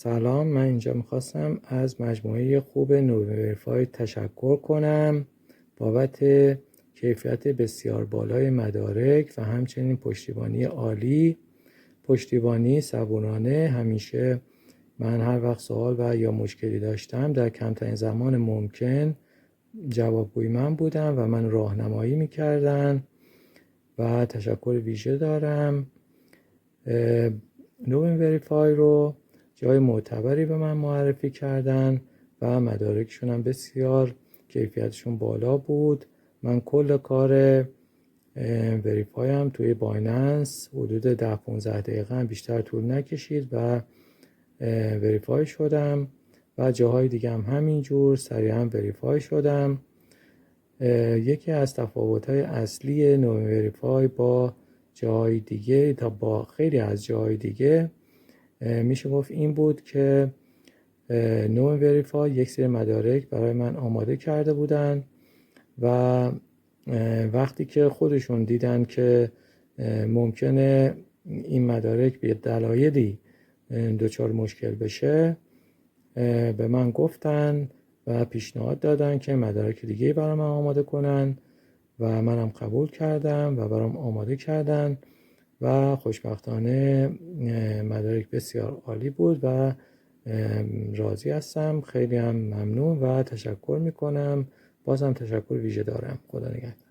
سلام، من اینجا میخواستم از مجموعه خوب نووریفای تشکر کنم بابت کیفیت بسیار بالای مدارک و همچنین پشتیبانی عالی، پشتیبانی صبورانه. همیشه من هر وقت سوال و یا مشکلی داشتم در کمترین زمان ممکن جوابگوی من بودم و من راهنمایی میکردن و تشکر ویژه دارم. نووریفای رو جای معتبری به من معرفی کردن و مدارکشون هم بسیار کیفیتشون بالا بود. من کل کار وریفای هم توی بایننس حدود 10-15 دقیقه هم بیشتر طول نکشید و وریفای شدم و جاهای دیگه هم همینجور سریعا وریفای شدم. یکی از تفاوت‌های اصلی نووریفای با جاهای دیگه تا با خیلی از جاهای دیگه میشه گفت این بود که نووریفای یک سری مدارک برای من آماده کرده بودن و وقتی که خودشون دیدن که ممکنه این مدارک به دلایلی دچار مشکل بشه به من گفتن و پیشنهاد دادن که مدارک دیگه برای من آماده کنن و منم قبول کردم و برام آماده کردن و خوشبختانه مدارک بسیار عالی بود و راضی هستم. خیلی هم ممنون و تشکر میکنم. بازم تشکر ویژه دارم. خدا نگهدار.